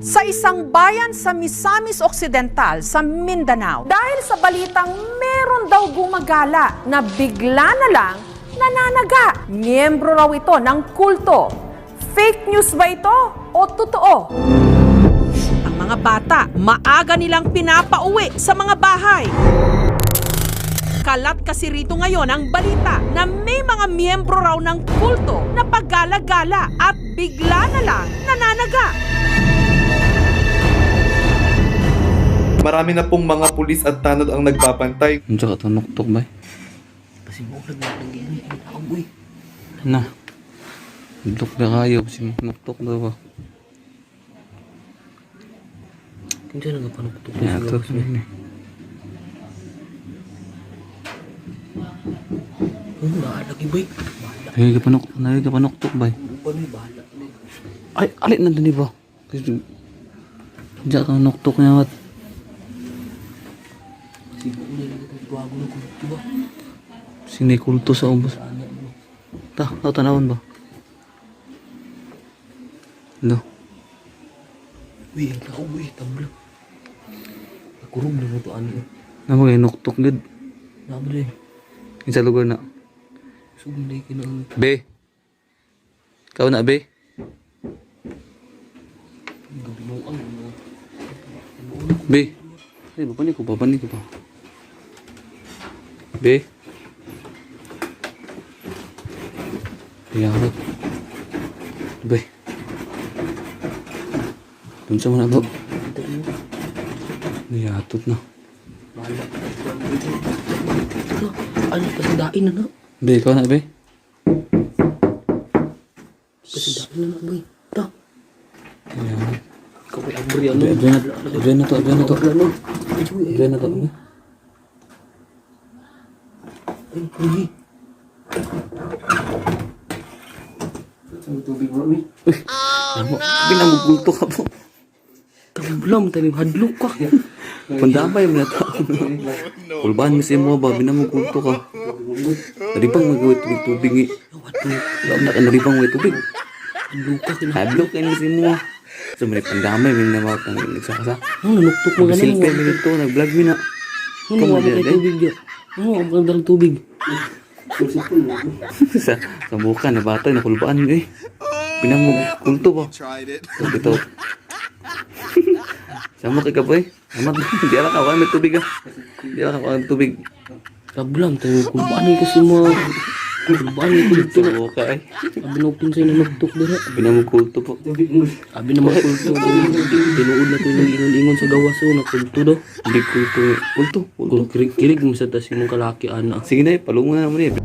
sa isang bayan sa Misamis Occidental sa Mindanao dahil sa balitang meron daw gumagala na bigla na lang nananaga. Miyembro raw ito ng kulto. Fake news ba ito o totoo? Ang mga bata, maaga nilang pinapauwi sa mga bahay. Kalat kasi rito ngayon ang balita na may mga miyembro raw ng kulto na paggala-gala at bigla na lang nananaga. Marami na pong mga pulis at tanod ang nagpapantay. Ang tsaka tanok-tok ba? Pasimulag na lang yun. Agoy. Na. Dok na kayo. Sinok-tok daw ba? Hindi na nagpanuktok. Kaya ito. Bahala kay bay. Nagay ka panok-tok ba? Bahala. Ay, alit na din ba? Kasi diyan ka noktok niya. Siguro na nagbago na kulto ba? Sini kulto sa ubos. Ta, tanawon ba? No. Uy, ang tao uy, tabla. Nakurong na mo to ano. Namo kay noktok gid. Namo rin. Sa lugar na. Sugday kinang Be. Kau na be? gabinuang mo. Be. Ay, babani ko pa. Be. Yarat. Be. Tunsa man ako. Niyatot na. Bahala. Ano kasadain na na? Be, kau na be? Kasadain na na bay. Ta. Yarat. Ikaw ay abri ano? Adrian na to. Ay, uy. Ang tubig mo, uy. Binamugulto ka po. Tablam, tayo hadlok ka. Pandamay mo na to. Kulbahan mo siya mo ba? Binamugulto ka. Naripang mag-uwi tubig. Naripang mag tubig. Hadlok ka. Hadlok kayo mo siya mo. So may pandamay mo na mga nagsakasa. Ano, nanuktok mo ka na Silpe mo. mo nito. Nag-vlog mo na. Ano, wala kayo tubig dyan. Ano, ang magandang tubig. sa buka na bata na kulbaan eh. Binamugulto ba? Ito. Sama kay kapoy. Amat di ala ka may tubig ah. Di ala ka tubig. Tablam, tayo kulbaan kasi mo. Kulbaan ko dito. Sa buka eh. Abi na pinsay na nuktok dira. Binamugulto po. Abi na makulto. Tinuod na tayo ingon-ingon sa gawas o nakulto do. Hindi kulto. Kulto. Kung kirig mo sa tas imong kalaki ana. Sige na eh. Palungan na mo niya.